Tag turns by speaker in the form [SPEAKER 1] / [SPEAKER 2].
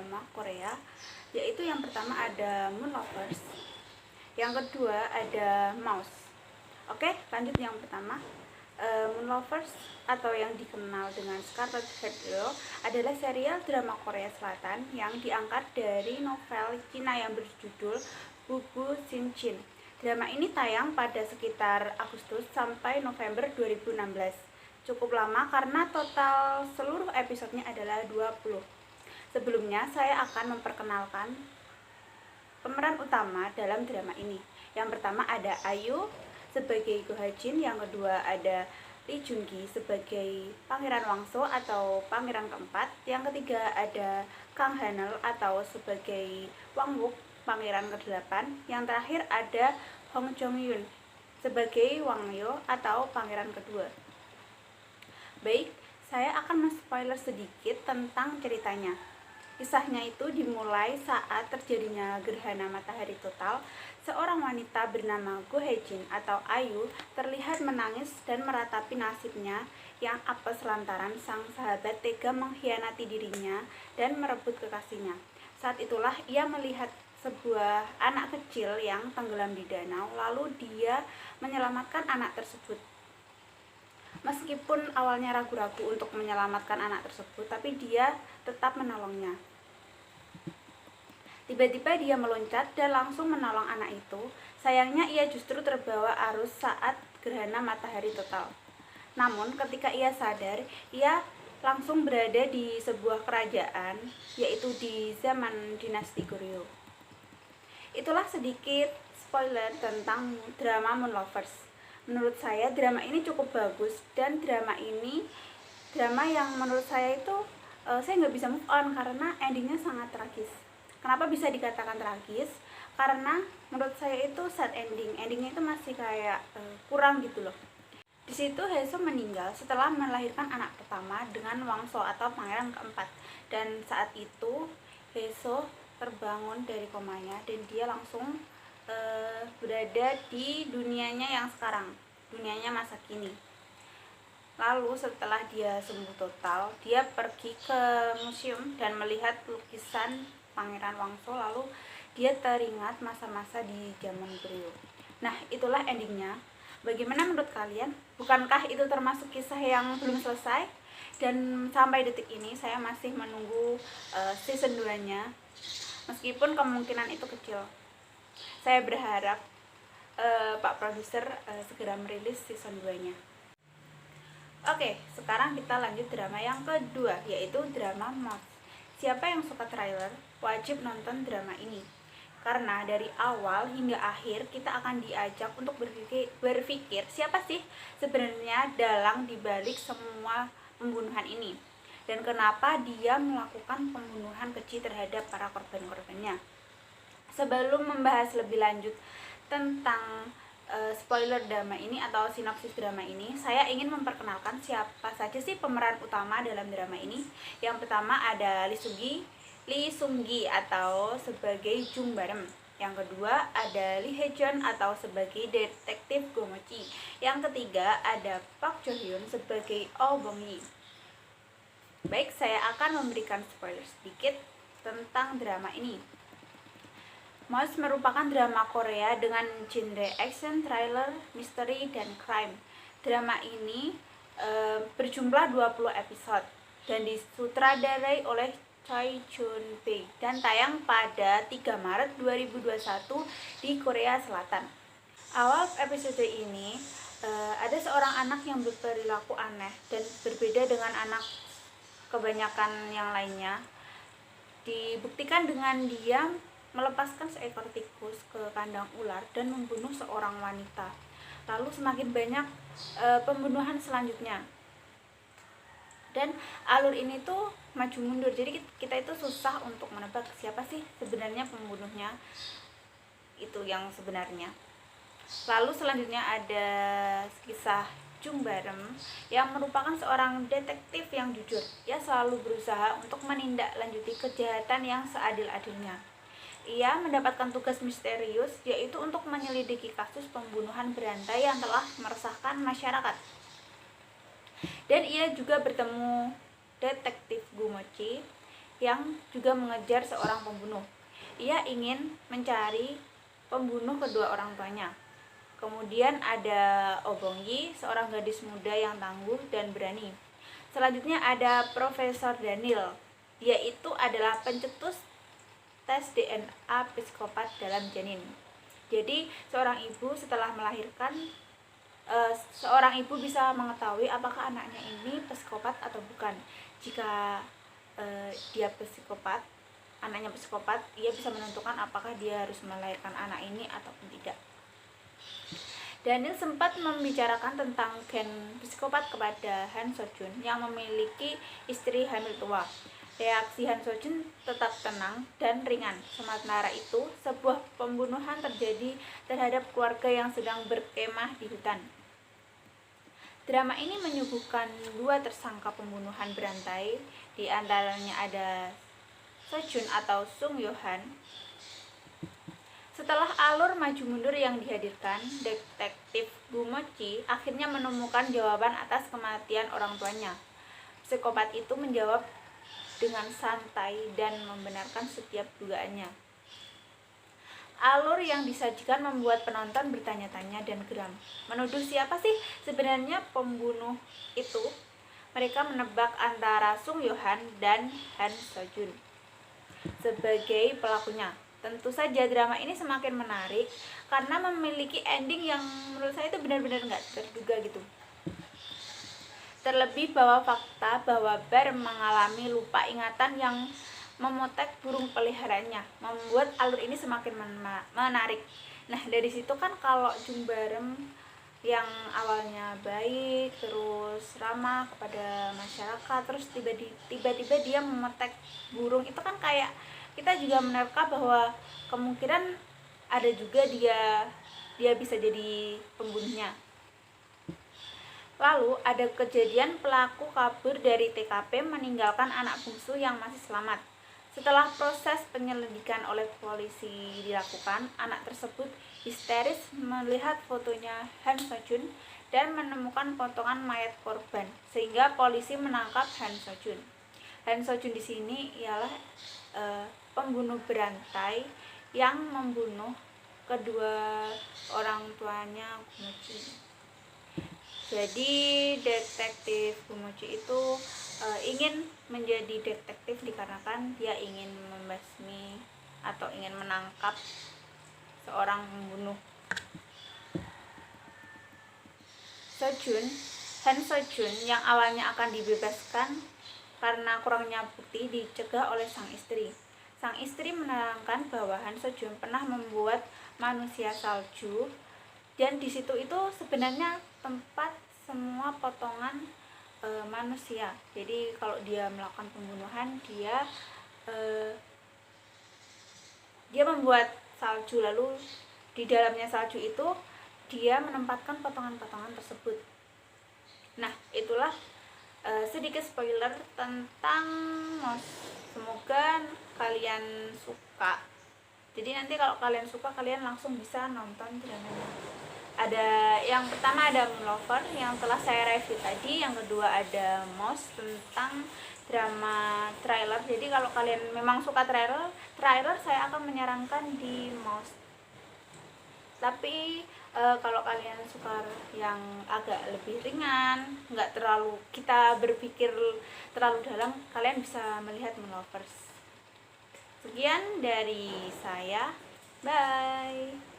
[SPEAKER 1] drama Korea, yaitu yang pertama ada Moon Lovers, yang kedua ada Mouse. Oke, lanjut yang pertama. Moon Lovers atau yang dikenal dengan Scarlet Heart Girl adalah serial drama Korea Selatan yang diangkat dari novel Cina yang berjudul Bubu Shinchin. Drama ini tayang pada sekitar Agustus sampai November 2016. Cukup lama karena total seluruh episodenya adalah 20. Sebelumnya saya akan memperkenalkan pemeran utama dalam drama ini. Yang pertama ada Ayu sebagai Go Ha-jin, yang kedua ada Lee Joon-gi sebagai Pangeran Wangso atau Pangeran keempat, yang ketiga ada Kang Hanel atau sebagai Wang Wook, Pangeran ke-8, yang terakhir ada Hong Jong-yoon sebagai Wang Yo atau Pangeran kedua. Baik, saya akan men-spoiler sedikit tentang ceritanya. Kisahnya itu dimulai saat terjadinya gerhana matahari total. Seorang wanita bernama Go Ha-jin atau Ayu terlihat menangis dan meratapi nasibnya yang apes lantaran sang sahabat tega mengkhianati dirinya dan merebut kekasihnya. Saat itulah ia melihat sebuah anak kecil yang tenggelam di danau, lalu dia menyelamatkan anak tersebut. Meskipun awalnya ragu-ragu untuk menyelamatkan anak tersebut, tapi dia tetap menolongnya. Tiba-tiba dia meloncat dan langsung menolong anak itu. Sayangnya ia justru terbawa arus saat gerhana matahari total. Namun ketika ia sadar, ia langsung berada di sebuah kerajaan, yaitu di zaman dinasti Goryeo. Itulah sedikit spoiler tentang drama Moon Lovers. Menurut saya drama ini cukup bagus, dan drama yang menurut saya itu saya nggak bisa move on karena endingnya sangat tragis. Kenapa bisa dikatakan tragis? Karena menurut saya itu sad endingnya itu masih kayak kurang gitu loh. Di situ Haeseo meninggal setelah melahirkan anak pertama dengan Wangso atau pangeran keempat, dan saat itu Haeseo terbangun dari komanya dan dia langsung berada di dunianya yang sekarang, dunianya masa kini. Lalu setelah dia sembuh total, dia pergi ke museum dan melihat lukisan Pangeran Wangso, lalu dia teringat masa-masa di zaman Goryeo. Nah, itulah endingnya. Bagaimana menurut kalian? Bukankah itu termasuk kisah yang belum selesai? Dan sampai detik ini saya masih menunggu season 2-nya. Meskipun kemungkinan itu kecil. Saya berharap Pak Produser segera merilis season 2-nya. Oke, sekarang kita lanjut drama yang kedua, yaitu drama Mouse. Siapa yang suka trailer wajib nonton drama ini, karena dari awal hingga akhir kita akan diajak untuk berpikir siapa sih sebenarnya dalang dibalik semua pembunuhan ini, dan kenapa dia melakukan pembunuhan keji terhadap para korban-korbannya. Sebelum membahas lebih lanjut tentang spoiler drama ini atau sinopsis drama ini, saya ingin memperkenalkan siapa saja sih pemeran utama dalam drama ini. Yang pertama ada Lee Seung-gi atau sebagai Jung Barem. Yang kedua ada Lee Hae-jeon atau sebagai detektif Go Mochi. Yang ketiga ada Park Jo Hyun sebagai Oh Bong Yi. Baik, saya akan memberikan spoiler sedikit tentang drama ini. Mouse merupakan drama Korea dengan genre action, thriller, misteri, dan crime. Drama ini berjumlah 20 episode dan disutradarai oleh Choi Jun-bae dan tayang pada 3 Maret 2021 di Korea Selatan. Awal episode ini ada seorang anak yang berperilaku aneh dan berbeda dengan anak kebanyakan yang lainnya. Dibuktikan dengan dia melepaskan seekor tikus ke kandang ular dan membunuh seorang wanita. Lalu semakin banyak pembunuhan selanjutnya. Dan alur ini tuh maju mundur. Jadi kita itu susah untuk menebak siapa sih sebenarnya pembunuhnya itu yang sebenarnya. Lalu selanjutnya ada kisah Jung Barem yang merupakan seorang detektif yang jujur. Ia selalu berusaha untuk menindaklanjuti kejahatan yang seadil-adilnya. Ia mendapatkan tugas misterius, yaitu untuk menyelidiki kasus pembunuhan berantai yang telah meresahkan masyarakat. Dan ia juga bertemu detektif Go Mochi yang juga mengejar seorang pembunuh. Ia ingin mencari pembunuh kedua orang tuanya. Kemudian ada Obongyi, seorang gadis muda yang tangguh dan berani. Selanjutnya ada Profesor Daniel. Dia itu adalah pencetus tes DNA psikopat dalam janin. Jadi seorang ibu setelah melahirkan, seorang ibu bisa mengetahui apakah anaknya ini psikopat atau bukan. Jika dia psikopat, anaknya psikopat, ia bisa menentukan apakah dia harus melahirkan anak ini ataupun tidak. Daniel sempat membicarakan tentang gen psikopat kepada Han Sojun yang memiliki istri hamil tua. Reaksi Han Sojun tetap tenang dan ringan. Sementara itu, sebuah pembunuhan terjadi terhadap keluarga yang sedang berkemah di hutan. Drama ini menyuguhkan dua tersangka pembunuhan berantai, di antaranya ada Sojun atau Sung Yohan. Setelah alur maju mundur yang dihadirkan, detektif Gumochi akhirnya menemukan jawaban atas kematian orang tuanya. Psikopat itu menjawab dengan santai dan membenarkan setiap dugaannya. Alur yang disajikan membuat penonton bertanya-tanya dan geram. Menuduh siapa sih sebenarnya pembunuh itu? Mereka menebak antara Sung Yohan dan Han Sojun sebagai pelakunya. Tentu saja drama ini semakin menarik karena memiliki ending yang menurut saya itu benar-benar nggak terduga gitu. Terlebih bahwa fakta bahwa Bear mengalami lupa ingatan yang memotek burung peliharaannya membuat alur ini semakin menarik. Nah, dari situ kan kalau Jumbarem yang awalnya baik, terus ramah kepada masyarakat, terus tiba-tiba dia memetek burung, itu kan kayak kita juga menerka bahwa kemungkinan ada juga dia bisa jadi pembunuhnya. Lalu ada kejadian pelaku kabur dari TKP meninggalkan anak bungsu yang masih selamat. Setelah proses penyelidikan oleh polisi dilakukan, anak tersebut histeris melihat fotonya Han Sojun dan menemukan potongan mayat korban, sehingga polisi menangkap Han Sojun. Han Sojun di sini ialah pembunuh berantai yang membunuh kedua orang tuanya Gumochi. Jadi detektif Gumochi itu ingin menjadi detektif dikarenakan dia ingin membasmi atau ingin menangkap seorang pembunuh. Han Sojun yang awalnya akan dibebaskan karena kurangnya bukti dicegah oleh sang istri. Sang istri menerangkan bahwa Han Sojun pernah membuat manusia salju dan di situ itu sebenarnya tempat semua potongan manusia. Jadi kalau dia melakukan pembunuhan, dia membuat salju, lalu di dalamnya salju itu dia menempatkan potongan-potongan tersebut. Nah, itulah sedikit spoiler tentang MOS. Semoga kalian suka. Jadi nanti kalau kalian suka, kalian langsung bisa nonton dramanya. Ada yang pertama ada Moonlover yang telah saya review tadi, yang kedua ada MOS tentang drama trailer. Jadi kalau kalian memang suka trailer saya akan menyarankan di MOS. Tapi kalau kalian suka yang agak lebih ringan, nggak terlalu kita berpikir terlalu dalam, kalian bisa melihat Moonlovers. Sekian dari saya, bye.